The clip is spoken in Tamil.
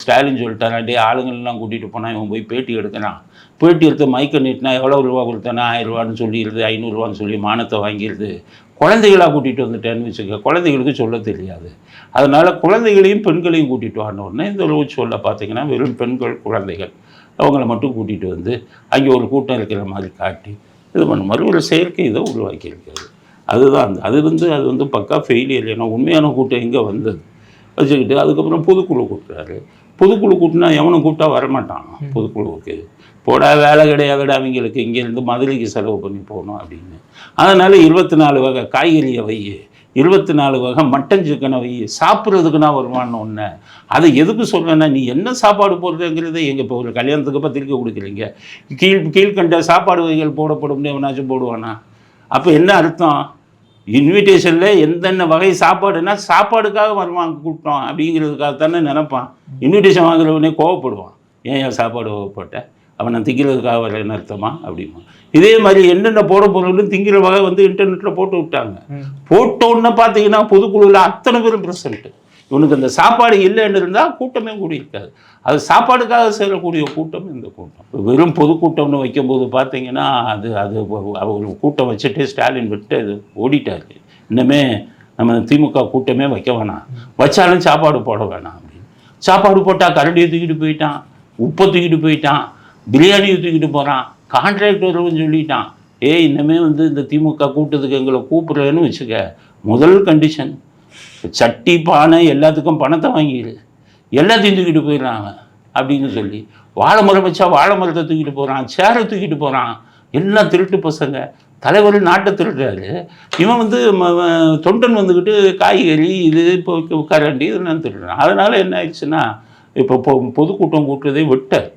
ஸ்டாலின் சொல்லிட்டாரா, டே ஆளுங்கள்லாம் கூட்டிகிட்டு போனால் இவன் போய் பேட்டி எடுக்கிறான், பேட்டி எடுத்து மைக்க நீட்டினா எவ்வளோ ரூபா கொடுத்தானா 1000 ரூபான்னு சொல்லிடுது, 500 ரூபான்னு சொல்லி மானத்தை வாங்கிடுது. குழந்தைகளாக கூட்டிகிட்டு வந்துட்டேன்னு வச்சுக்க, குழந்தைகளுக்கு சொல்ல தெரியாது. அதனால் குழந்தைகளையும் பெண்களையும் கூட்டிகிட்டு வானோடனே இந்த ரோட் ஷோவில் பார்த்தீங்கன்னா வெறும் பெண்கள் குழந்தைகள் அவங்கள மட்டும் கூட்டிகிட்டு வந்து அங்கே ஒரு கூட்டம் இருக்கிற மாதிரி காட்டி இது பண்ண மாதிரி ஒரு செயற்கை இதை உருவாக்கியிருக்காரு. அதுதான் அது வந்து பக்கா ஃபெயிலியர். ஏன்னா உண்மையான கூட்டம் எங்கே வந்தது வச்சுக்கிட்டு அதுக்கப்புறம் பொதுக்குழு கூட்டுறாரு. பொதுக்குழு கூட்டினா எவனும் கூப்பிட்டா வரமாட்டான். பொதுக்குழுவுக்கு போடா வேலை கிடையாதுடா அவங்களுக்கு, இங்கேருந்து மதுரைக்கு செலவு பண்ணி போகணும் அப்படின்னு. அதனால் 24 வகை காய்கறியை வை, 24 வகை மட்டன் சிக்கனை வை, சாப்பிட்றதுக்குன்னா வருமானம் ஒன்று. அதை எதுக்கு சொல்கிறேன்னா, நீ என்ன சாப்பாடு போடுறதுங்கிறத எங்கள் இப்போ ஒரு கல்யாணத்துக்கு பத்திரிக்கை கொடுக்குறீங்க, கீழ்கண்ட சாப்பாடு வகைகள் போடப்படும்னு எவனாச்சும் போடுவானா? அப்போ என்ன அர்த்தம்? இன்விடேஷனில் எந்தெந்த வகை சாப்பாடுனா சாப்பாடுக்காக வருவாங்க கூப்பிட்டோம் அப்படிங்கிறதுக்காக தானே நினைப்பான். இன்விடேஷன் வாங்குறவனே கோவப்படுவான், ஏன் சாப்பாடு போட்டேன், அவனை திங்கிறதுக்காக வரலன்னு அர்த்தமா அப்படிமா. இதே மாதிரி என்னென்ன போட போகிறோம்னு திங்கிற வகை வந்து இன்டர்நெட்டில் போட்டு விட்டாங்க. போட்டோன்னு பார்த்தீங்கன்னா பொதுக்குழுவில் அத்தனை பேரும் ப்ரெசன்ட்டு. இவனுக்கு அந்த சாப்பாடு இல்லைன்னு இருந்தால் கூட்டமே கூடியிருக்காது. அது சாப்பாடுக்காக செய்யக்கூடிய கூட்டம் இந்த கூட்டம். வெறும் பொதுக்கூட்டம்னு வைக்கும்போது பார்த்தீங்கன்னா அவர் கூட்டம் வச்சுட்டு ஸ்டாலின் விட்டு அது ஓடிட்டார். இன்னுமே நம்ம திமுக கூட்டமே வைக்க வேணாம், வச்சாலும் சாப்பாடு போட வேணாம் அப்படின்னு. சாப்பாடு போட்டால் கரண்டியை தூக்கிட்டு போயிட்டான், உப்பை தூக்கிட்டு போயிட்டான், பிரியாணியை தூக்கிட்டு போகிறான், கான்ட்ராக்ட் வரும்னு சொல்லிட்டான். இன்னுமே வந்து இந்த திமுக கூட்டத்துக்கு எங்களை கூப்பிட்றேன்னு வச்சுக்க, முதல் கண்டிஷன் சட்டி பானை எல்லாத்துக்கும் பணத்தை வாங்கிடு, எல்லாத்தையும் தூக்கிட்டு போயிடுறாங்க அப்படின்னு சொல்லி. வாழை மரம் வச்சா வாழை மரத்தை தூக்கிட்டு போகிறான், சேரை தூக்கிட்டு போகிறான். எல்லாம் திருட்டு பசங்க. தலைவர் நாட்டை திருடுறாரு, இவன் வந்து தொண்டன் வந்துக்கிட்டு காய்கறி இது இப்போ கரண்டி இதெல்லாம் திருடுறான். அதனால் என்ன ஆயிடுச்சுன்னா இப்போ பொதுக்கூட்டம் கூட்டுறதே விட்டார்.